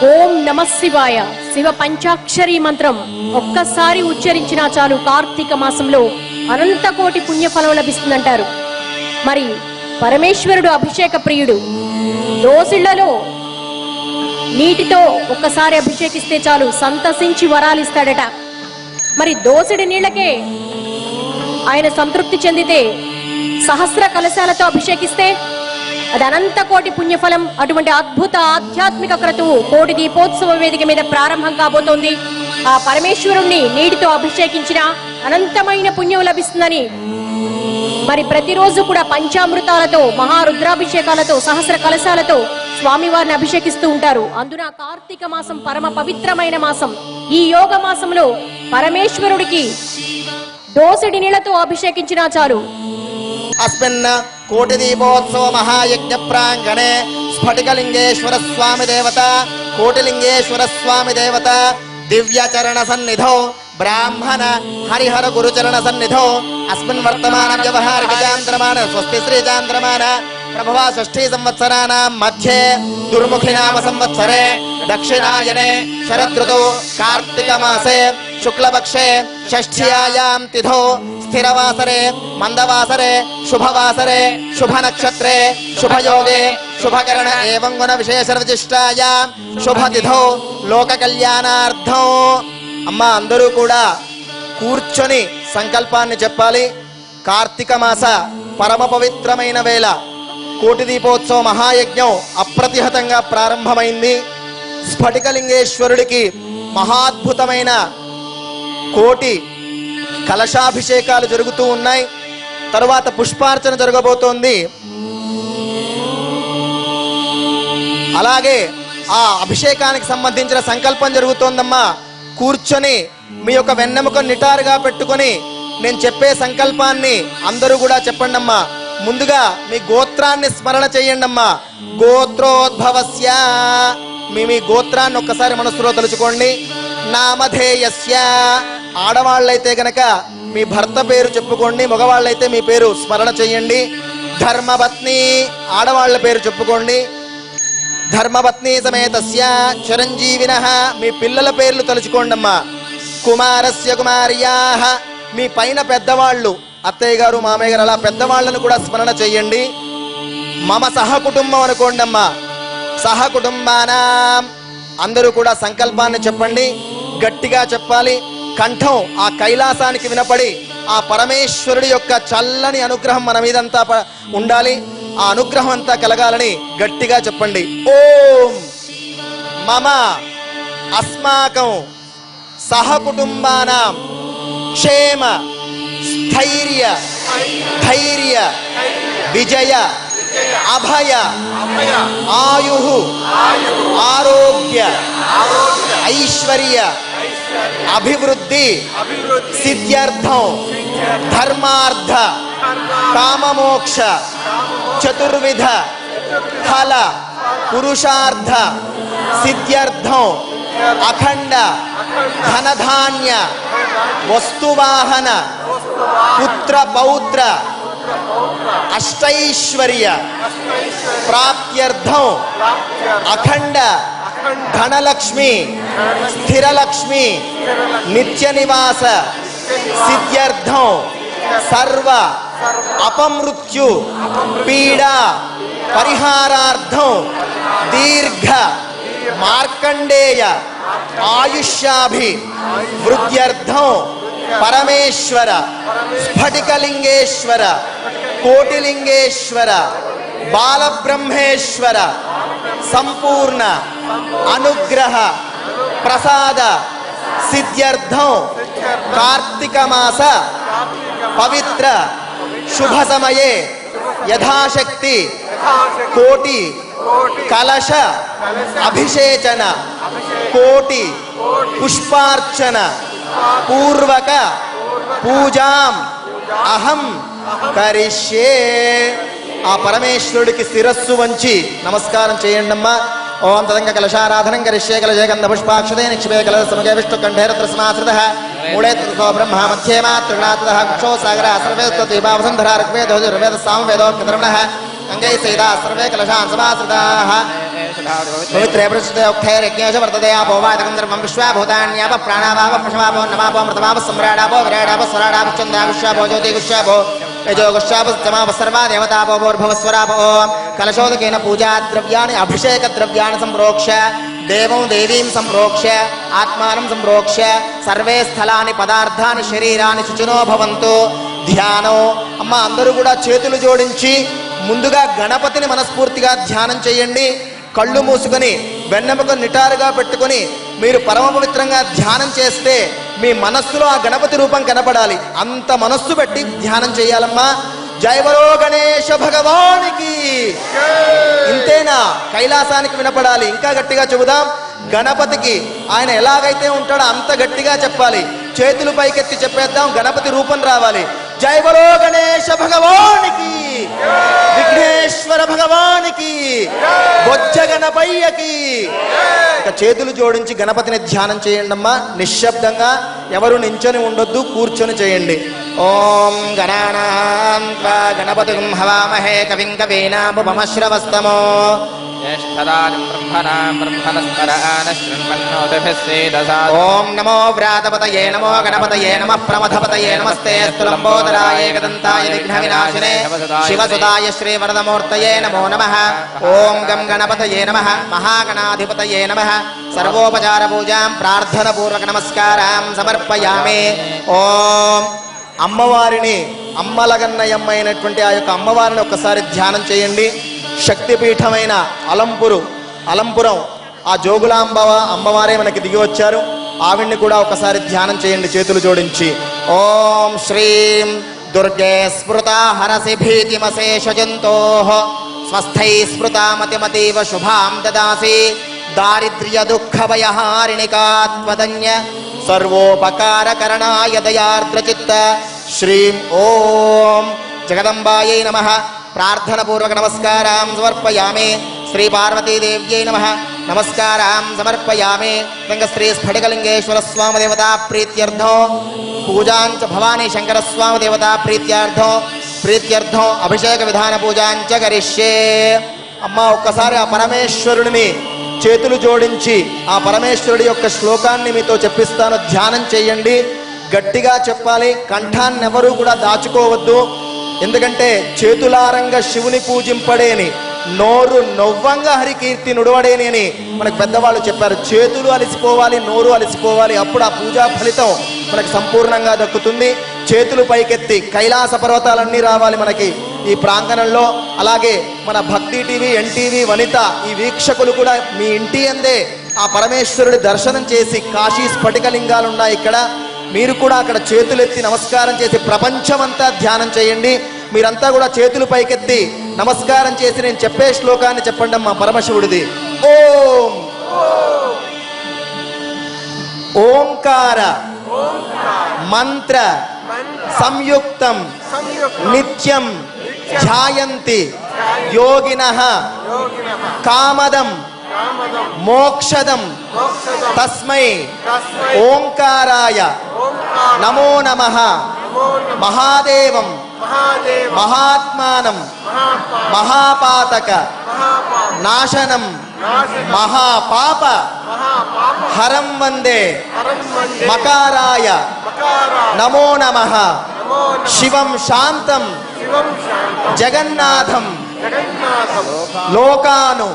ఓం నమ శివాయ శివ పంచాక్షరి మంత్రం ఒక్కసారి ఉచ్చరించినా చాలు కార్తీక మాసంలో అనంత కోటి పుణ్యఫలం లభిస్తుందంటారు. మరి పరమేశ్వరుడు అభిషేక ప్రియుడు. దోసిళ్లలో నీటితో ఒక్కసారి అభిషేకిస్తే చాలు సంతసించి వరాలిస్తాడట. మరి దోసిడి నీళ్లకే ఆయన సంతృప్తి చెందితే సహస్ర కలశాలతో అభిషేకిస్తే అది అనంత కోటి పుణ్యఫలం. అటువంటి అద్భుత ఆధ్యాత్మిక క్రతువు కోటి దీపోత్సవ వేదిక మీద ప్రారంభం కాబోతోంది. ఆ పరమేశ్వరుణ్ణి నీటితో అభిషేకించిన అనంతమైన పుణ్యం లభిస్తుందని మరి ప్రతిరోజు కూడా పంచామృతాలతో మహారుద్రాభిషేకాలతో సహస్ర కలశాలతో స్వామివారిని అభిషేకిస్తూ ఉంటారు. అందున కార్తీక మాసం పరమ పవిత్రమైన మాసం. ఈ యోగ మాసంలో పరమేశ్వరుడికి దోసిడి నీళ్లతో అభిషేకించినా చాలు. अस्मिन् कोटि दीपोत्सव महायज्ञ प्रांगणे स्फटिकलिंगेश्वर स्वामी देवता कोटिलिंगेश्वर स्वामी देवता दिव्य चरण सन्निधौ ब्राह्मण हरिहर गुरुचरण सन्निधौ अस्मिन् वर्तमान व्यवहारिक चांद्रमान स्वस्ति श्री चांद्रमान प्रभवा षष्ठी संवत्सराणां मध्ये दुर्मुखी नाम संवत्सरे दक्षिणायने शरदृतौ कार्तिक मासे शुक्लपक्षे षष्ठ्यायां तिथौ स्थिरवासरे मंदवासरे शुभवासरे शुभ नक्षत्रे शुभयोगे शुभकरण एवं गुण विशेष विशिष्टायां शुभतिथौ लोक कल्याणार्थं అమ్మ అందరూ కూడా కూర్చొని సంకల్పాన్ని చెప్పాలి. కార్తీక మాస పరమ పవిత్రమైన వేళ కోటి దీపోత్సవ మహాయజ్ఞం అప్రతిహతంగా ప్రారంభమైంది. స్ఫటికలింగేశ్వరుడికి మహాద్భుతమైన కోటి కలశాభిషేకాలు జరుగుతూ ఉన్నాయి. తరువాత పుష్పార్చన జరగబోతోంది. అలాగే ఆ అభిషేకానికి సంబంధించిన సంకల్పం జరుగుతోందమ్మా. కూర్చొని మీ యొక్క వెన్నెముక నిటారుగా పెట్టుకొని నేను చెప్పే సంకల్పాన్ని అందరూ కూడా చెప్పండి అమ్మా. ముందుగా మీ గోత్రాన్ని స్మరణ చేయండి అమ్మా. గోత్రోద్భవస్య మీ గోత్రాన్ని ఒక్కసారి మనసులో తలుచుకోండి. నామధేయస్య ఆడవాళ్ళైతే గనక మీ భర్త పేరు చెప్పుకోండి, మగవాళ్ళైతే మీ పేరు స్మరణ చేయండి. ధర్మపత్ని ఆడవాళ్ల పేరు చెప్పుకోండి. ధర్మపత్ని సమేతస్య చిరంజీవినః మీ పిల్లల పేర్లు తలుచుకోండి అమ్మా. కుమారస్య కుమార్యాః మీ పైన పెద్దవాళ్ళు అత్తయ్య గారు మామయ్య గారు అలా పెద్దవాళ్ళను కూడా స్మరణ చేయండి. మమ సహకుటుంబం అనుకోండి అమ్మా. సహకుటుంబానాం అందరూ కూడా సంకల్పాన్ని చెప్పండి. గట్టిగా చెప్పాలి. కంఠం ఆ కైలాసానికి వినపడి ఆ పరమేశ్వరుడి యొక్క చల్లని అనుగ్రహం మన మీదంతా ఉండాలి. ఆ అనుగ్రహం అంతా కలగాలని గట్టిగా చెప్పండి. ఓం మమ అస్మాకం సహకుటుంబానాం క్షేమ స్థైర్య ధైర్య విజయ అభయ ఆయుః ఆరోగ్య ఐశ్వర్య అభివృద్ధి సిద్ధ్యర్థం ధర్మార్థ కామమోక్ష చతుర్విధ ఫల పురుషార్థ సిద్ధ్యర్థం అఖండ ధనధాన్య వస్తువాహన పుత్ర పౌత్ర అష్టైశ్వర్య ప్రాప్త్యర్థం అఖండ ధనలక్ష్మి స్థిరలక్ష్మి నిత్య నివాస సిద్ధ్యర్థం సర్వ అపమృత్యు పీడా పరిహారార్థం దీర్ఘ మార్కండేయ ఆయుష్యాభి వృద్ధ్యర్థం పరమేశ్వర స్ఫటికలింగేశ్వర కోటిలింగేశ్వర బాలబ్రహ్మేశ్వర సంపూర్ణ అనుగ్రహ ప్రసాద సిద్ధ్యర్థం కార్తీక మాస పవిత్ర శుభ సమయే యథాశక్తి కోటి కలశ అభిషేచన కోటి పుష్పార్చన పూర్వక పూజాం అహం కరిష్యే. ఆ పరమేశ్వరుడికి శిరస్సు వంచి నమస్కారం చేయండి అమ్మా. ఓం తదంగ కలశారాధనం కరిష్యే కలశే గంధ పుష్పాక్షతే నిక్షిపే కలశ సమగే విష్ణు కంఠేరత్ర సమాశ్రితః మూడే తో బ్రహ్మ మధ్యే మాతృనాథః కుక్షో సాగర సర్వేస్తో దీపావసంధరా ఋగ్వేదో ఋగ్వేద సామవేదో కర్మణః అంగై సైదా సర్వే కలశాన్ సమాశ్రితాః पवित्रे पृष्ठोक्थैर्यज्ञेश वर्तते आपो वादकं सर्वं विश्वाभूतान्याप प्राणावाप पशवापो नमापो मृतमाप सम्राडापो विराडापो स्वराडापो चन्द्राविश्वापो ज्योतिगुष्यापो यजोगुष्यापो समाप सर्वा देवतापो भूर्भुवस्वरापो कलशोदकेन पूजाद्रव्याणि अभिषेकद्रव्याणि सम्प्रोक्ष्य देवं देवीं सम्प्रोक्ष्य आत्मानं सम्प्रोक्ष्य सर्वे स्थलानि पदार्थानि शरीरानि शुचिनो भवन्तु ధ్యానం. అమ్మ అందరూ కూడా చేతులు జోడించి ముందుగా గణపతిని మనస్ఫూర్తిగా ధ్యానం చేయండి. కళ్ళు మూసుకొని వెన్నెముక నిటారుగా పెట్టుకొని మీరు పరమ పవిత్రంగా ధ్యానం చేస్తే మీ మనస్సులో ఆ గణపతి రూపం కనపడాలి. అంత మనస్సు పెట్టి ధ్యానం చేయాలమ్మా. జయ బలో గణేశ భగవానికి. ఇంతేనా? కైలాసానికి వినపడాలి. ఇంకా గట్టిగా చెబుదాం. గణపతికి ఆయన ఎలాగైతే ఉంటాడో అంత గట్టిగా చెప్పాలి. చేతులు పైకెత్తి చెప్పేద్దాం. గణపతి రూపం రావాలి. జయ బలో గణేశ భగవానికి, విఘ్నేశ్వర భగవానికి, బొజ్జ గణపయ్యకి. ఇక చేతులు జోడించి గణపతిని ధ్యానం చేయండి అమ్మా. నిశ్శబ్దంగా, ఎవరు నించొని ఉండొద్దు, కూర్చొని చేయండి. ఓం గణానాం త్వా గణపతిం హవామహే కవిం కవీనాముపమశ్రవస్తమో ఓం నమో వ్రాతపతయే నమో గణపతయే నమః ప్రమథపతయే నమస్తే స్థులంబోదరాయ ఏకదంతాయ విఘ్న వినాశినే శివసుదాయ శ్రీవరదమూర్తయే నమో నమః. ఓం గం గణపతయే నమః మహాగణాధిపతయే నమః. సర్వోపచార పూజాం ప్రార్థన పూర్వక నమస్కారాం సమర్పయామి. ఓం అమ్మవారిని, అమ్మలగన్నయమ్మ అయినటువంటి ఆ యొక్క అమ్మవారిని ఒక్కసారి ధ్యానం చేయండి. శక్తిపీఠమైన అలంపురం ఆ జోగులాంబ అమ్మవారే మనకి దిగి వచ్చారు. ఆవిడ్ని కూడా ఒకసారి ధ్యానం చేయండి చేతులు జోడించి. ఓం శ్రీం దుర్గే స్మృతా హరసి భీతిమశేష జంతోః స్వస్థై స్మృతా మతిమతీవ శుభాం దదాసి దారిద్ర్య దుఃఖ భయహారిణికాత్మదన్య సర్వోపకారకరణాయ దయార్ద్రచిత్త శ్రీం ఓం జగదంబాయై నమః. ప్రార్థన పూర్వక నమస్కారాం సమర్పయామి. శ్రీ పార్వతీదేవ్యై నమః నమస్కారాం సమర్పయామి. శ్రీ స్ఫటికలింగేశ్వర స్వామి దేవతా ప్రీత్యర్థం పూజాంచ భవానీ శంకర స్వామి దేవతా ప్రీత్యర్థం అభిషేక విధాన పూజాంచ కరిష్యే. అమ్మ ఒక్కసారి ఆ పరమేశ్వరుడిని చేతులు జోడించి ఆ పరమేశ్వరుడి యొక్క శ్లోకాన్ని మీతో చెప్పిస్తాను. ధ్యానం చేయండి. గట్టిగా చెప్పాలి. కంఠాన్ని ఎవరూ కూడా దాచుకోవద్దు. ఎందుకంటే చేతులారంగా శివుని పూజింపడేని, నోరు నొవ్వంగా హరికీర్తి నుడవడేని అని మనకు పెద్దవాళ్ళు చెప్పారు. చేతులు అలసిపోవాలి, నోరు అలసిపోవాలి. అప్పుడు ఆ పూజా ఫలితం మనకు సంపూర్ణంగా దక్కుతుంది. చేతులు పైకెత్తి కైలాస పర్వతాలన్నీ రావాలి మనకి ఈ ప్రాంగణంలో. అలాగే మన భక్తి టీవీ, ఎన్టీవీ, వనిత ఈ వీక్షకులు కూడా మీ ఇంటి అందే ఆ పరమేశ్వరుడి దర్శనం చేసి, కాశీ స్ఫటికలింగాలు ఉన్నాయి ఇక్కడ, మీరు కూడా అక్కడ చేతులెత్తి నమస్కారం చేసి ప్రపంచమంతా ధ్యానం చేయండి. మీరంతా కూడా చేతులు పైకెత్తి నమస్కారం చేసి నేను చెప్పే శ్లోకాన్ని చెప్పండి అమ్మా పరమశివుడిది. ఓం ఓంకార మంత్ర సంయుక్తం నిత్యం ధ్యాయంతి యోగినః కామదం మోక్షదం తస్మై ఓంకారాయ నమో నమః. మహాదేవం మహాత్మానం మహాపాతక నాశనం మహాపాప హరం వందే మకారాయ నమో నమః. శివం శాంతం జగన్నాథం లోకాను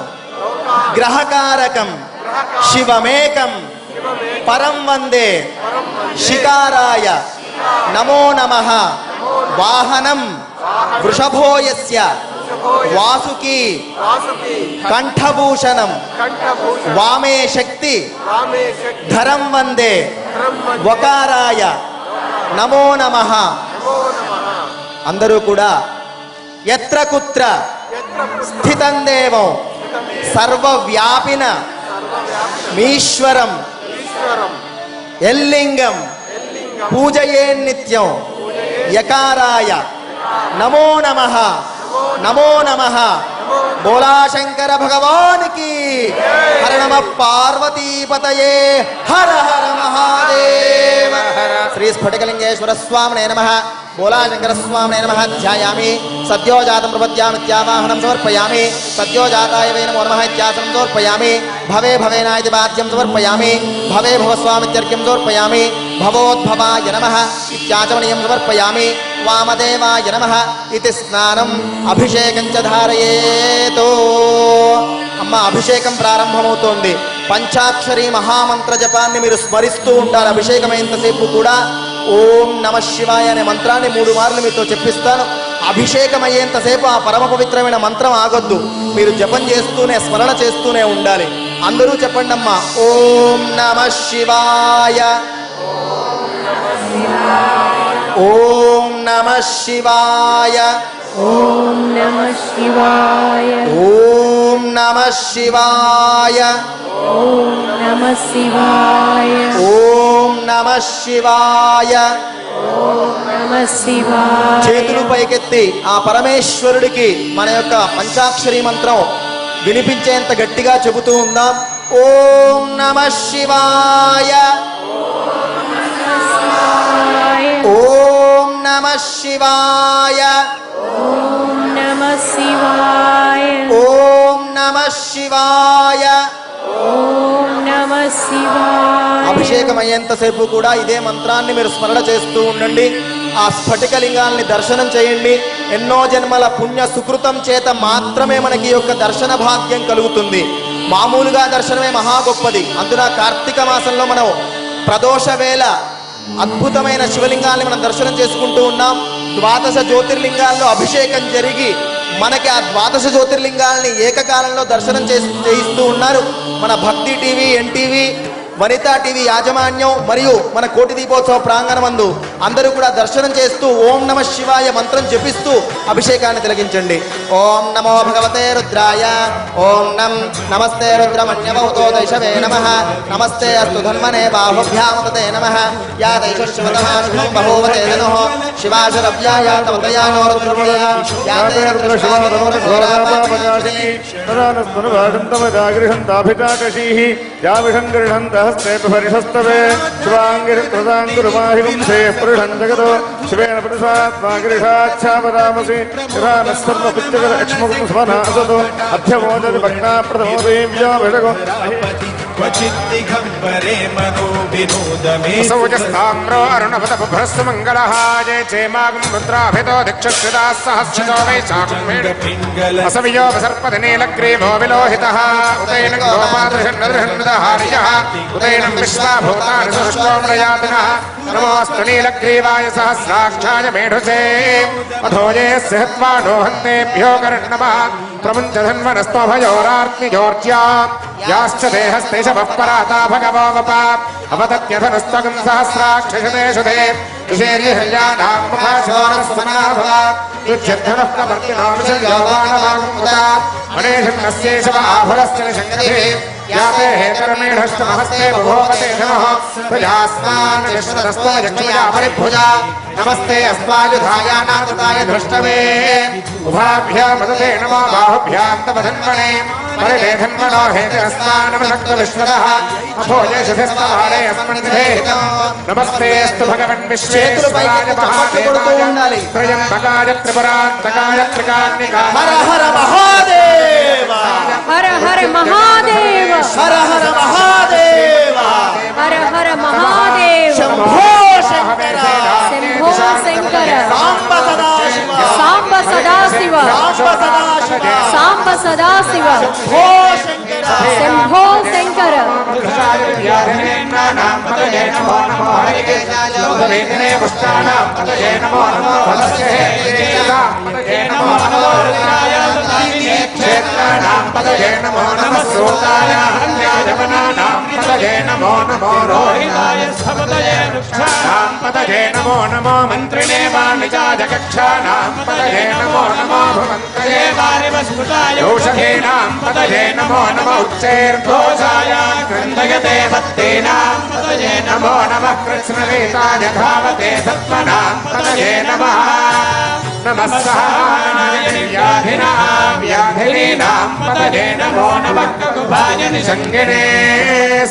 గ్రహకారకం శివమేకం పరం వందే శికారాయ నమో నమః. వాహనం వృషభోయస్య వాసుకి కంఠభూషణం వామే శక్తి ధరం వందే వకారాయ నమో నమః. అందరూ కూడా యత్ర కుత్ర స్థితం దేవం సర్వవ్యాపిన మీశ్వరం ఎల్లింగం పూజయే నిత్యం యకారాయ నమో నమః. నమో నమః. బోలా శంకర భగవానికి. హర నమ పార్వతీపతయే. హర హర మహాదేవ. శ్రీ స్ఫటికలింగేశ్వర స్వామినే నమః. बोला शङ्करस्वामिने नमः ध्यायामि सद्यो जातं प्रपद्यामित्यावाहनं समर्पयामि सद्यो जाताय वै नमो नमः इत्यासनं समर्पयामि भवे भवेना इति वाद्यं समर्पयामि भवे भवस्वामित्यर्घ्यं समर्पयामि भवोद्भवाय नमः इत्याचमनीयं समर्पयामि वामदेवाय नमः इति स्नानम् अभिषेकं च धारयेतो అమ్మ అభిషేకం ప్రారంభమవుతోంది పంచాక్షరి మహామంత్ర జపాన్ని మీరు స్మరిస్తూ ఉంటారు అభిషేకమైనంతసేపు కూడా ఓం నమ శివాయ అనే మంత్రాన్ని 3 మార్లు మీతో చెప్పిస్తాను అభిషేకం అయ్యేంతసేపు ఆ పరమ పవిత్రమైన మంత్రం ఆగొద్దు మీరు జపం చేస్తూనే స్మరణ చేస్తూనే ఉండాలి అందరూ చెప్పండి అమ్మా ఓం నమ శివాయ ఓం నమ శివాయ ఓం నమః శివాయ ఓం నమ శివాయ ఓం నమః శివాయ ఓం నమ శివాయ ఓం నమః శివాయ చేతులు పైకెత్తి ఆ పరమేశ్వరుడికి మన యొక్క పంచాక్షరి మంత్రం వినిపించేంత గట్టిగా చెబుతూ ఉందాం ఓం నమ శివాయ ఓం నమ శివాయ ఓం నమః శివాయ ఓం నమ శివాయ ఓం నమః శివాయ అభిషేకం అయ్యేంతసేపు కూడా ఇదే మంత్రాన్ని మీరు స్మరణ చేస్తూ ఉండండి ఆ స్ఫటికలింగాల్ని దర్శనం చేయండి ఎన్నో జన్మల పుణ్య సుకృతం చేత మాత్రమే మనకి ఈ యొక్క దర్శన భాగ్యం కలుగుతుంది మామూలుగా దర్శనమే మహా గొప్పది అందున కార్తీక మాసంలో మనం ప్రదోష వేళ అద్భుతమైన శివలింగాల్ని మనం దర్శనం చేసుకుంటూ ఉన్నాం ద్వాదశ జ్యోతిర్లింగాల్లో అభిషేకం జరిగి మనకి ఆ ద్వాదశ జ్యోతిర్లింగాల్ని ఏకకాలంలో దర్శనం చేయిస్తూ ఉన్నారు మన భక్తి టీవీ ఎన్టీవీ వనితా టీవీ యాజమాన్యం మరియు మన కోటి దీపోత్సవ ప్రాంగణమందు అందరూ కూడా దర్శనం చేస్తూ ఓం నమ శివాయ మంత్రం జపిస్తూ అభిషేకాన్ని తిలకించండి ఓం నమో భగవతే రుద్రాయ ఓం నమస్తే రుద్రమణ్యవహుతో దైశవే నమః నమస్తే అస్తు ధన్మనే బాహుభ్యామతే నమః యా దైశశ్వతమాశుభం బహూవతే ధనుః శివాశరవ్యాయ తవతయానో రుద్రమయ యా हस्ते शिवांगिरुमाहिंसे पुरुषं जगतो शिवेन पुरुषात्मागिरिषाच्छापरामसि शिवानः सर्वपुत्रगलक्ष्मकं स्वनासतो अध्यमोदति भग्ना प्रथमोदीव्यो विषगो क्वचिद्दिगम्बरे मनो विनोदमे सौजस्ताम्रो अरुणपदपुभ्रस्तु मङ्गलः जय चेमागं रुद्राभितो दिक्षुदाः सहस्रितो वैशाखं असवियो सर्पधनीलग्रीवो विलोहितः उदैनं गोपादृशन्नदृहन्नदहार्यः उदैनं विश्वाभूतानि सुष्टोम्रयातिनः नमोऽस्तु नीलग्रीवाय सहस्राक्षाय मेढुसे अधोजेऽस्य हत्वा नो हन्तेभ्यो कर्णमः प्रमुञ्चधन्वनस्त्वभयोरार्तिजोर्ज्या याश्च देहस्ते शवः पराता भगवो वप अवदत्यधनुस्तगं सहस्राक्षशते शुधे विशेर्यहल्यानां मुखाशोरस्वनाभव युध्यद्धनः प्रवर्तिनो विशल्योवानवाङ्मुदा मणेशन्नस्येषव आभुरश्च निषङ्गते याते हेतरमेढश्च महस्ते बभोवते नमः प्रजास्मान् यश्वतस्त्वयक्षया परिभुजा नमस्ते अस्मायुधायानाथताय धृष्टवे उभाभ्यां मदते नमो बाहुभ्यां तव धन्वणे परिलेधन्वनो हेतरस्मानमशक्तविश्वतः अभोजेषुभिस्तवारे अस्मन्निधेहितम् नमस्तेऽस्तु भगवन् विश्वेश्वराय महादेवाय त्र्यम्बकाय त्रिपुरान्तकाय त्रिकाग्निकाय హర హర మహాదేవ హర హర మహాదేవ హర హర మహాదేవ హర హర మహాదేవ శంభో శంకర శంభో శంకర సాంబ సదాశివ సాంబ సదాశివ సాంబ సదాశివ సాంబ సదాశివ శంభో శంకర శంభో శంకర नमो नमः सूताय हन्याजवनानां पतये नमो नमो रोहिताय सपतये वृक्षाणां पतये नमो नमो मन्त्रिणे वाणिजाय कक्षाणां पतये नमो नमो भवन्तये वारिवस्फुटाय औषधीनां पतये नमो नमो उच्चैर्घोषाय क्रन्दयते भक्तीनां पतये नमो नमः कृष्णवेताय धावते सत्त्वनां पतये नमः नमः सहाय व्याधिनां व्याधिनीनां पतये पतये नमो नमः ककुभाय निषङ्गिने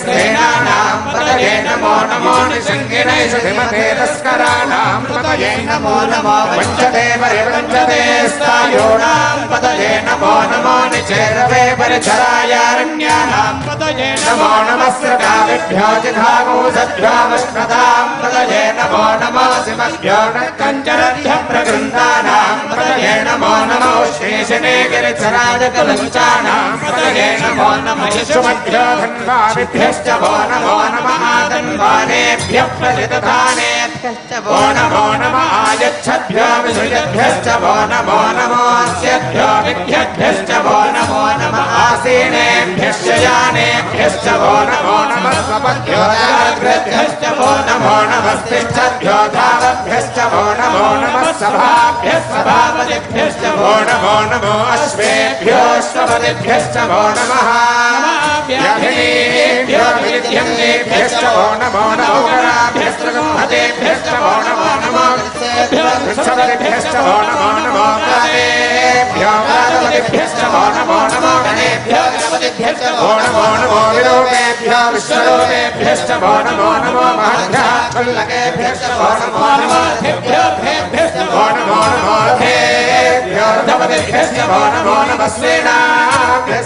स्नेहानां पतये नमो नमो निषङ्गिने श्रीमते तस्कराणां पतये नमो नमो वञ्चते परिवञ्चते स्थायोनां पतये नमो नमो निचेरवे परिचरायारण्यानां पतये नमो नमः स्रगाविभ्यो जिघागोसभ्योमश्नतां पतये नमो नमो सिमभ्यो नक्कञ्चरभ्यः प्रगृन्दानां पतये नमो नमो शेषने गिरिचराजकलञ्चानां पतये नमो नमः शिशुमभ्यो धन्वाविभ्यश्च वो नमो नमः आदन्वानेभ्यः प्रतिदधानेभ्यश्च वो नमो नमः आयच्छद्भ्यो विसृजद्भ्यश्च वो नमो नमो अस्यभ्यो विद्यद्भ्यश्च वो नमो नमः आसीनेभ्यश्च यानेभ्यश्च वो नमो नमः स्वपद्भ्यो जाग्रद्भ्यश्च वो नमो नमः तिष्ठद्भ्यो धावद्भ्यश्च वो नमो नमः सभाभ्यः सभापतिभ्यश्च वो नमो नमो अश्वेभ्यो अश्वपतिभ्यश्च वो नमः व्याधिनीभ्यो विद्यन्नेभ्यश्च वो नमो नमो कराभ्यस्त्रगम्हतेभ्यश्च वो नमो नमो वृक्षपतिभ्यश्च वो नमो नमो कालेभ्यो कालपतिभ्यश्च वो नमो नमो गणेभ्यो गणपतिभ्यश्च वो नमो नमो विलोमेभ्यो विश्वलोमेभ्यश्च वो नमो नमो महद्भ्यः फल्लकेभ्यश्च वो नमो नमो भेभ्यश्च वो नमो नमो भेभ्यो धपतिभ्यश्च वो नमो नमः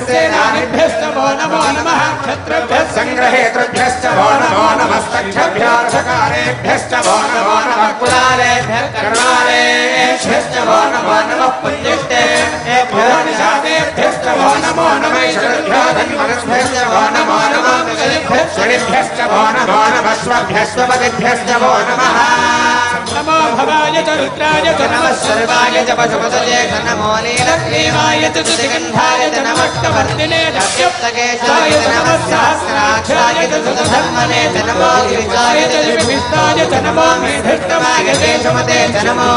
सेनाभ्यश्च वो नमो नमः क्षत्रभ्यः सङ्ग्रहेतृभ्यश्च वो नमो नमः स्तक्षभ्यो रथकारेभ्यश्च वो नमो नमः कुलालेभ्यः कर्णालेभ्यश्च वो नमो नमः पुण्यष्टेभ्यो निषादेभ्यश्च वो नमो नमः ईश्वरेभ्यो धन्वनस्भ्यश्च वो नमो नमः षडिभ्यश्च वो नमो नमः स्वभ्यश्वपतिभ्यश्च वो नमः नमो भवाय च रुद्राय च नमः सर्वाय च पशुपतये च नमो नीलग्रीवाय च सुगन्धाय च नमः कवर्दिने च सप्तकेशाय च नमः सहस्राक्षाय च सुधर्मने च नमो गिरिजाय च विभिष्टाय च नमो मेधिष्टमाय देशमते च नमो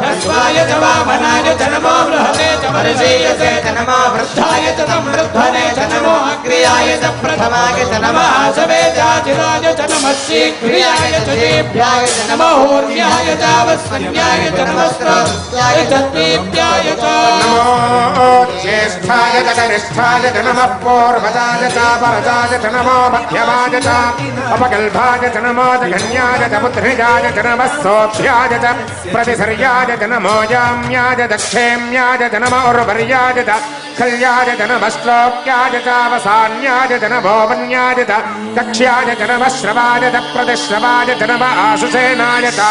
ह्रस्वाय च वामनाय च नमो बृहते च वर्षीयसे च नमो वृद्धाय च संवृद्धने च नमो अग्र्याय च प्रथमाय च नमः आशवेजाचिराय च नमः शीघ्र्याय च देभ्याय च नमो ऊर्ध्याय च वस्वन्याय च नमः स्रोत्याय च दीप्याय च नमो ज्येष्ठाय च कनिष्ठाय च नमः पूर्वजाय च परजाय च नमो मध्यमाय च अपगल्भाय च नमो जघन्याय च पुत्रिजाय च नमः सोभ्याय च प्रतिसर्याय च नमो याम्याय दक्षेम्याय च नमो उर्वर्याय च कल्याय च नमः श्लोक्याय च अवसान्याय च नमो वन्याय च दक्ष्याय च नमः श्रवाय च प्रतिश्रवाय च नमः आशुसेनाय च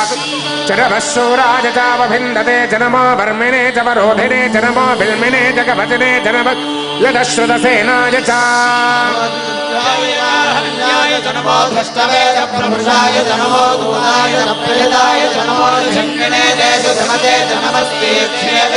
नमः शूराय च अवभिन्दते च नमो वर्मिणे च वरोधिने च नमो बिल्मिने च कवचने च नमः यदश्रुतसेनाय च च नमो धृष्टवे च प्रभृषाय च नमो दूताय च प्रयताय च नमो शङ्किने च धमते च नमस्तेभ्ये च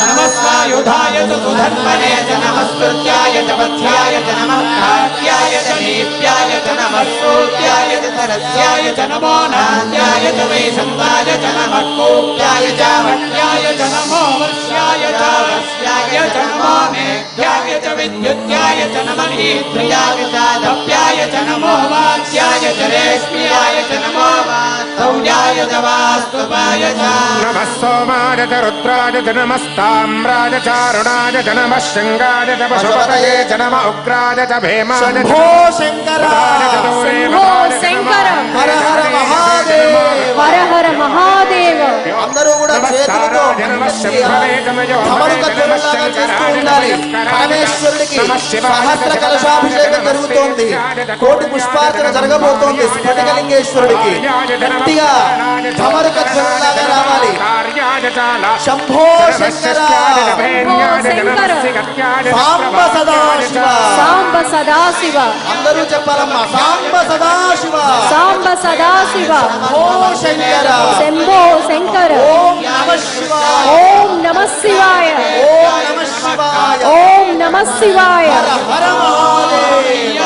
नमः स्वायुधाय च सुधर्मने च नमः स्तुत्याय च पथ्याय च नमः कात्याय च दीप्याय च नमः सूत्याय च तरस्याय च नमो नान्द्याय च वैशन्ताय च नमः कूप्याय च वट्याय च नमो वर्ष्याय च वस्याय च नमो मेघ्याय च विद्युत्याय च नमः नीत्र्याय च दप्याय च नमो वात्स्याय च रेश्म्याय च नमो वास्तव्याय च वास्तुपाय च नमः सोमाय च रुद्राय च नमस्ताम्राय च अरुणाय च नमः शृङ्गाय च पशुपतये च नमः उग्राय च भीमाय च शंभो शंकर हर हर महादेव హర హర మహాదేవ. అందరూ కూడా చేతులతో ధమరుక ధ్వనులాగా చేస్తూ ఉండాలి. పరమేశ్వరుడికి సహస్ర కలశాభిషేకం జరుగుతోంది. కోటి పుష్పార్చన జరగబోతోంది. స్ఫటికలింగేశ్వరుడికి గట్టిగా ధమరుక ధ్వనులాగా రావాలి. శంభో శంకర సాంబ సదాశివ సాంబ సదాశివ. అందరూ చెప్పాలమ్మా. సాంబ సదాశివ సాంబ సదాశివ. ఓ శంకర శంభో శంకర. ఓం నమః శివాయ. ఓం నమ శివాయ. ఓం నమః శివాయ. ఓం నమ శివాయ. హర హర మహాదేవ.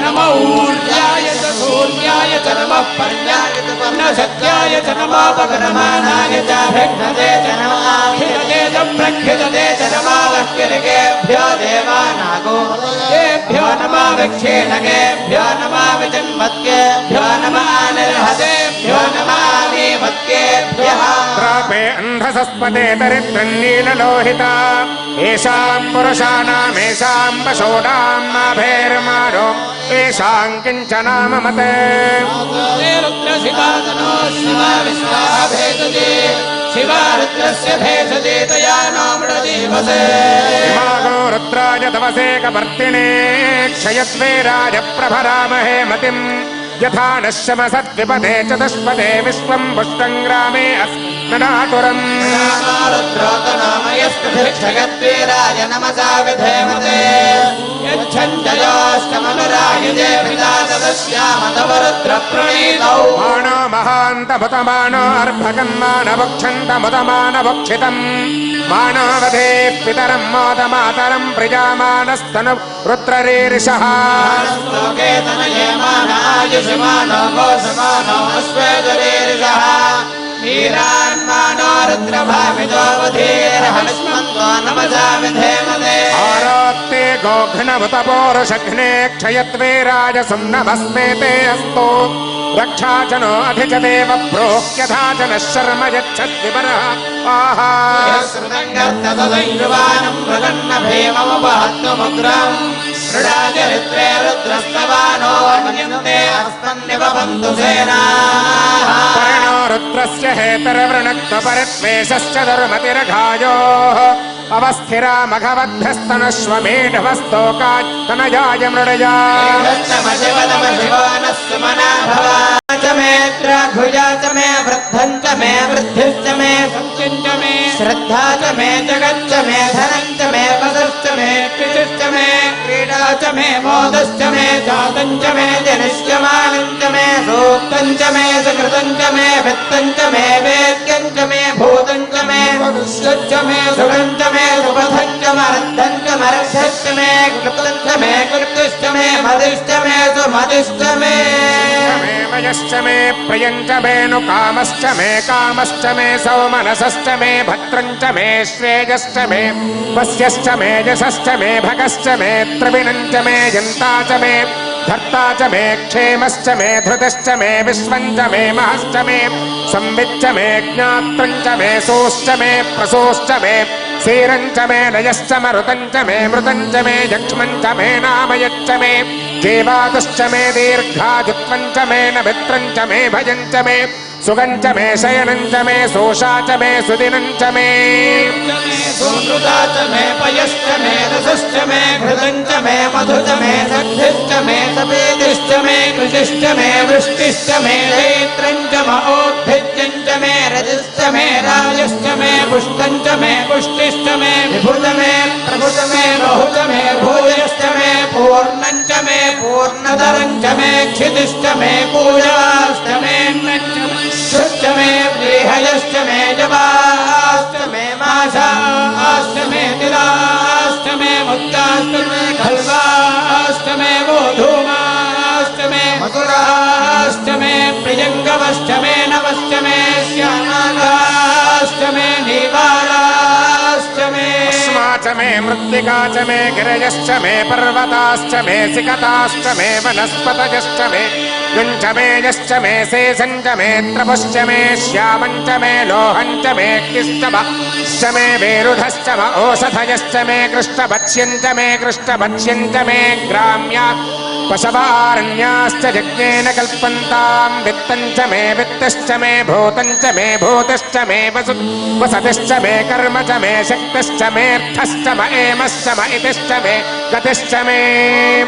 नमो ऊर्जाय च पुण्याय च नमः पर्याय च पर्णसत्याय च नमः पगरमानाय च भिक्षते च नमः आखिरते च प्रक्षितते च नमः वक्किरिकेभ्यो देवानागो तेभ्यो नमः विक्षेणकेभ्यो नमः विजन्मत्केभ्यो नमः निर्हतेभ्यो नमः आदिमत्केभ्यः त्रापे अन्धसस्पदे दरिद्रन्नीललोहिता येषाम् पुरुषाणामेषाम् पशूनाम् नाभेर्माणो येषाम् किञ्चनाममते रुद्रशिवातनो शिवा विश्वाः भेदते शिवा रुद्रस्य भेदते तया नो मृडजीवसे इमागो रुद्राय तवसे कपर्तिने क्षयद्वेराय प्रभरामहे मतिम् यथा नश्यमसद्विपदे चतुष्पदे विश्वम् पुष्टङ्ग्रामे अस्मदातुरम् रुद्रोतनामयस्पृक्षगद्वीराय नमसा विधेमते यच्छञ्जयोष्टमनुरायुजे पिता तदस्यामतवरुद्रप्रणीतौ मानो महान्तमुतमानो अर्भकम् मानवक्षन्तमुतमानवक्षितम् मानवधे पितरम् मोदमातरम् प्रिजामानस्तनु रुद्ररीरिषः लोके तनये मानायुषमानो घोषमानो अश्वेदरीरिषः वीरान्मानो रुद्रभामितोऽवधीर्हनुष्मन्तो नमसा विधेमते आरोत्ते गोघ्नमुतपोरुषघ्ने क्षयत्वेराय सुम्नभस्मेते अस्तु रक्षा च नो अधि च देव प्रोक्यथा च नः शर्म यच्छद्विपरः आहा श्रुतङ्गर्ततदैर्वाणम् मृगन्न भीममुपहत्तमुग्रम् मृडाचरित्रे रुद्रस्तवानो मन्यन्ते अस्मन्निवपन्तु सेनाः परिणो रुद्रस्य हेतरवृणक्त्वपरित्वेषश्च दुर्मतिरघायोः अवस्थिरा मघवद्भस्तनश्वमेढवस्तोकात्तनजाय मृडया भुजा च मे वृद्धं च मे वृद्धिश्च मे सत्यं च मे श्रद्धा च मे जगच्च मे धनं च मे पदश्च मे कृतिश्च मे क्रीडा च मे मोदश्च मे जातं च मे जनिष्यमानं च मे सूक्तं च मे सुकृतं च मे वित्तं च मे वेद्यं च मे भूतं च मे भविष्यच्च मे सुखं च मे सुपथं च मरद्धं च मरद्धश्च मे कृतं च मे कृतिश्च मे मदिश्च मे सुमदिश्च मे वयश्च मे प्रियञ्च मेऽनुकामश्च मे कामश्च मे सौमनसश्च मे भद्रञ्च मे श्रेयश्च मे वस्यश्च मे यशश्च मे भगश्च मे त्रिविणञ्च मे जन्ता च मे धर्ता च मे क्षेमश्च मे धृतश्च मे विश्वञ्च मे महश्च मे संविच्च मे ज्ञात्रञ्च मे सोश्च मे प्रसोश्च मे सीरञ्च मे लयश्च मरुतञ्च मे मृतञ्च मे यक्ष्मञ्च मे नामयच्च मे जीवातुश्च मे दीर्घायुत्वञ्च मे नभित्रञ्च मे भजञ्च मे सुगञ्च मे शयनञ्च मे सोषा च मे सुदिनञ्च मे सोनृता च मे पयश्च मे रसश्च मे घृतञ्च मे मधु च मे सद्धिश्च मे सपेदिश्च मे कृषिश्च मे वृष्टिश्च मे चैत्रञ्च महोद्भिज्यञ्च मे रजश्च मे राजश्च मे पुष्टञ्च मे पुष्टिश्च मे विभुत मे प्रभुत मे बहुत मे भूयश्च मे पूर्णञ्च मे पूर्णतरञ्च मे क्षितिश्च मे पूजाश्च मे शुच्च मे देहयश्च मे जवाश्च मे माषाश्च मे तिलाश्च मे मुक्ताश्च मे खल्वाश्च मे गोधूमाश्च मे मधुराश्च मे प्रियङ्गवश्च मे नवश्च मे श्यामाश्च मे नीवालाश्च मे च मे मृत्तिका च मे गिरयश्च मे पर्वताश्च मे सिकताश्च मे वनस्पतयश्च मे युञ्च मे यश्च मे शेषञ्च मे त्रपुश्च मे श्यामञ्च मे लोहञ्च मे किष्टभश्च मे वेरुधश्च म ओषधयश्च मे कृष्णभक्ष्यञ्च मे कृष्णभक्ष्यञ्च मे ग्राम्या पशवारण्याश्च यज्ञेन कल्पन्ताम् वित्तञ्च मे वित्तश्च मे भूतञ्च मे भूतश्च मे वसतिश्च मे कर्म च मे शक्तिश्च मेऽर्थश्च म एमश्च म इतिश्च मे गतिश्च मे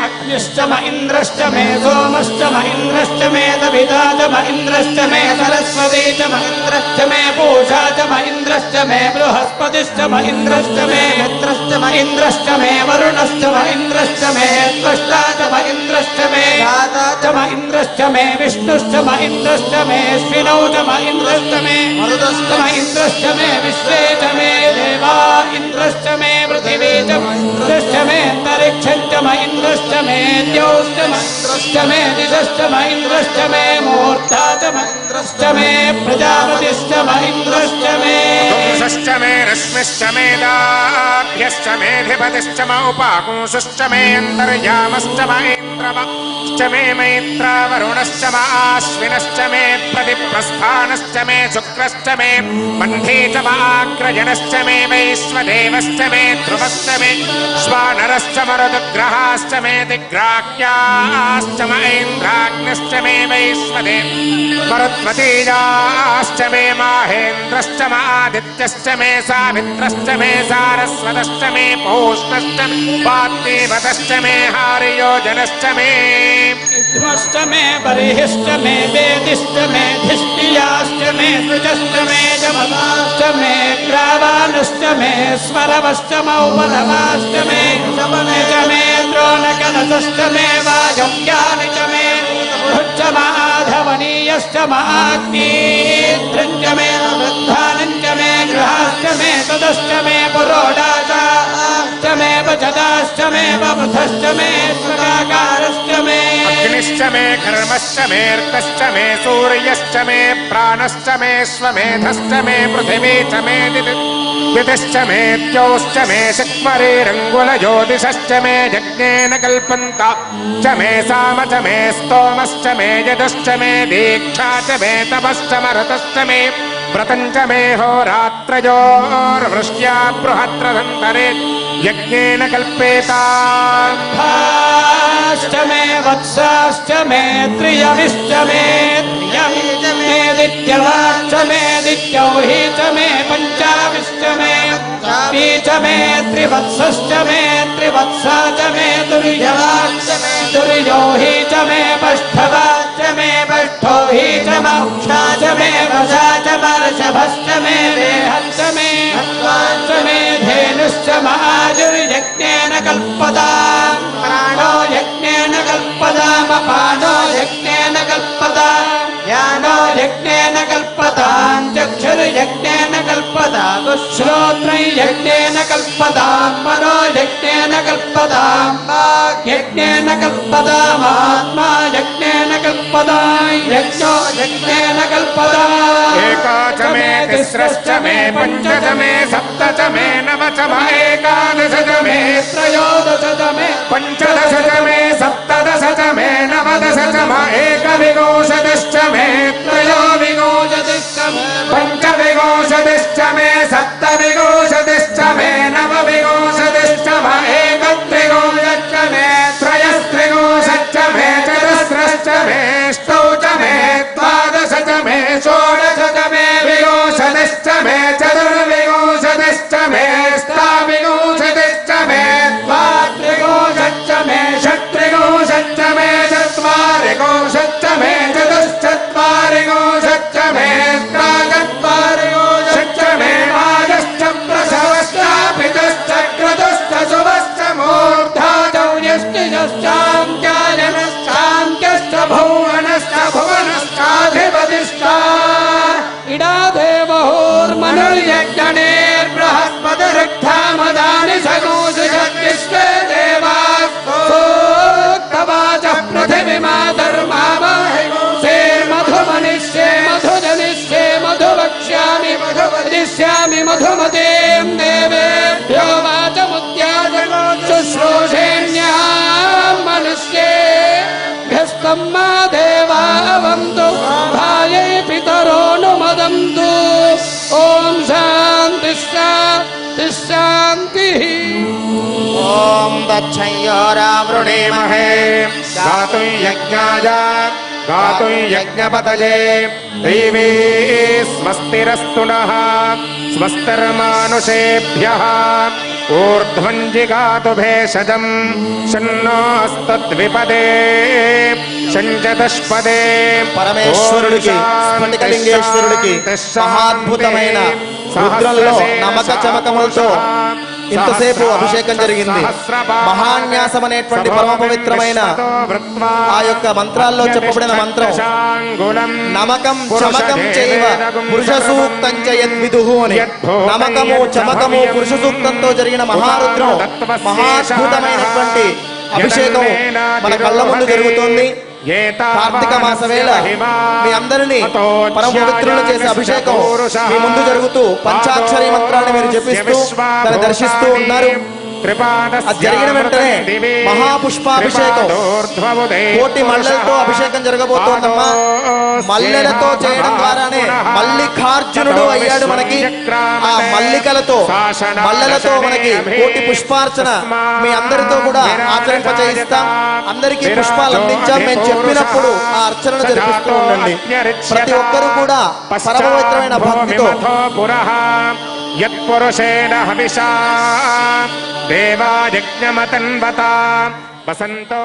अग्निश्च म इन्द्रश्च मे सोमश्च म इन्द्रश्च मे सविता च म इन्द्रश्च मे सरस्वती च म इन्द्रश्च मे पूषा च म इन्द्रश्च मे बृहस्पतिश्च म इन्द्रश्च मे मित्रश्च म इन्द्रश्च मे वरुणश्च म इन्द्रश्च मे त्वष्टा च म इन्द्रश्च मे दाता च म इन्द्रश्च रुद्रश्च मे विष्णुश्च म इन्द्रश्च मे स्विनौ च म इन्द्रश्च मे मरुतश्च म इन्द्रश्च मे विश्वे च मे देवा इन्द्रश्च मे पृथिवी च म इन्द्रश्च मे अन्तरिक्षं च म इन्द्रश्च मे द्यौश्च म इन्द्रश्च मे दिशश्च म इन्द्रश्च मे मूर्धा च म इन्द्रश्च मे प्रजापतिश्च म इन्द्रश्च मे पुंसश्च मे रश्मिश्च मेधाभ्यश्च मेधिपतिश्च म उपाकुंसश्च मे अन्तर्यामश्च म इन्द्रवश्च मे मैत्रावरुणश्च म आश्विनश्च मे प्रतिप्रस्थानश्च मे शुक्रश्च मे मन्थे च म आग्रजनश्च मे वैश्वदेवश्च मे ध्रुवश्च मे श्वानरश्च मरुदग्रहाश्च मे दिग्राह्याश्च म ऐन्द्राग्नश्च मे वैश्वदेव मरुत्वतीजाश्च मे माहेन्द्रश्च म आदित्यश्च मे सावित्रश्च मे सारस्वतश्च मे पौष्णश्च मे वाग्देवतश्च मे हार्योजनश्च मे ध्वश्च मे बर्हिश्च मे वेदिश्च मे धिष्टियाश्च मे सृजश्च मे जमदाश्च मे ग्रावानश्च मे स्वरवश्च मौपरवाश्च मे शमने च मे द्रोणकलशश्च मे वाजव्यानि च मे च माधवनीयश्च माग्नीध्रञ्च मे वृद्धानं च मे गृहाश्च मे तदश्च मे पुरोडाशाश्च मे वजदाश्च मे बबुधश्च मे स्वगाकारश्च मे अग्निश्च मे कर्मश्च मेऽर्कश्च मे सूर्यश्च मे प्राणश्च मे स्वमेधश्च मे पृथिवी च मे दितिश्च मे द्यौश्च मे शक्मरेरङ्गुलज्योतिषश्च मे यज्ञेन कल्पन्ता च मे साम च मे स्तोमश्च मे यजुश्च मे दीक्षा च मे तपश्च मरुतश्च मे व्रतं च मे होरात्रयोर्वृष्ट्या बृहत्रदन्तरे यज्ञेन कल्पेता भाश्च मे वत्साश्च मे त्रियविश्च मे दित्यवाश्च मे दित्यौहि च मे पञ्चाविश्च मे च मे त्रिवत्सश्च मे त्रिवत्सा च मे दुर्यवाश्च मे दुर्योहि च मे पष्ठवाश्च मे पष्ठोहि च मक्षा च मे वशा च वर्षभश्च मे देहश्च मे हत्वाश्च मे धेनुश्च महाजुर्यज्ञेन कल्पतां प्राणो यज्ञेन कल्पतामपानो यज्ञेन कल्पतां ज्ञानो यज्ञेन कल्पतां चक्षुर्यज्ञेन कल्पतां श्रोत्रं यज्ञेन कल्पतां मनो यज्ञेन कल्पतां वाग्यज्ञेन कल्पतामात्मा यज्ञेन कल्पतां यज्ञो यज्ञेन कल्पताम् एका च मे तिस्रश्च मे पञ्च च मे सप्त च मे नव च म एकादश च मे त्रयोदश च मे पञ्चदश च मे सप्तदश च मे नवदश च म एकविंशतिश्च मे त्रयोविंशतिश्च मे पञ्चविंशतिश्च मे सप्तविंशतिश्च मे नवविंशतिश्च म एकत्रिंशच्च मे त्रयस्त्रिंशच्च मे चतुस्रश्च मे अष्टौ च मे द्वादश च मे षोडश च मे विंशतिश्च मे चतुर्विंशतिश्च मे अष्टाविंशतिश्च मे द्वात्रिंशच्च मे षट्त्रिंशच्च मे चत्वारिंशच्च मे चतुश्चत्वारिंशच्च मे अष्टाचत्वारिंशच्च मे आजश्च प्रसवश्चापितश्च क्रतुश्च शुभश्च मूर्धा चौर्यश्चिजश्चान्त्यायनश्चान्त्यश्च भुवनश्च भुवनश्चाधिपतिश्च इडादेवहोर्मनुर्यज्ञनेर्बृहस्पतिरुक्थामदानि सगोषयद्विश्वे देवास्तोक्तवाचः पृथिवीमाधर्मावाहिषेर्मधुमनिष्ये मधुजनिष्ये मधुवक्ष्यामि मधुवदिष्यामि मधुमतीं देवेभ्यो वाचमुद्याजनो शुश्रूषेण्यां मनुष्येभ्यस्तं मा देवावन्तु भायै पितरोऽनुमदन्तु ॐ शान्तिः शान्तिः शान्तिः ओम दक्षयोरावृणीमहे गातुं यज्ञाय गातुं यज्ञपतये दैवी स्वस्तिरस्तु नः स्वस्तिर्मानुषेभ्यः ऊर्ध्वं जिगातु भेषजं शन्नोऽस्तद्विपदे शञ्चतुष्पदे పరమేశ్వరుడికి స్ఫటికలింగేశ్వరుడికి మహాద్భుతమైన రుద్రంలో నమక చమకములతో ఇంతసేపు అభిషేకం జరిగింది. మహాన్యాసం అనేటువంటి పరమ పవిత్రమైన ఆ యొక్క మంత్రాల్లో చెప్పబడిన మంత్రం నమకం చమకం చైవ పురుష సూక్తం చ యద్విదుః అని. నమకము చమకము పురుష సూక్తంతో జరిగిన మహారుద్రం మహాద్భుతమైనటువంటి అభిషేకం మన కళ్ళ ముందు జరుగుతోంది. కార్తీక మాస వేళ మీ అందరినీ పరమ పవిత్రులు చేసే అభిషేకం మీ ముందు జరుగుతూ పంచాక్షరి మంత్రాన్ని మీరు జపిస్తూ దాన్ని దర్శిస్తూ ఉన్నారు. అది జరిగిన వెంటనే మహాపుష్పాభిషేకం కోటి మల్లెలతో అభిషేకం జరగబోతోందమ్మా. మల్లెలతో చేయడం ద్వారానే మల్లికార్జునుడు అయ్యాడు మనకి. ఆ మల్లికలతో మల్లెలతో మనకి కోటి పుష్పార్చన మీ అందరితో కూడా ఆచరింపచేయిస్తాం. అందరికీ పుష్పాలు అందించాం. మేము చెప్పినప్పుడు ఆ అర్చనను జరిపిస్తూ ఉండండి. ప్రతి ఒక్కరూ కూడా పరమపవిత్రమైన భక్తితో యత్పురుషేణ హవిషా దేవా యజ్ఞమతన్వతా వసంతో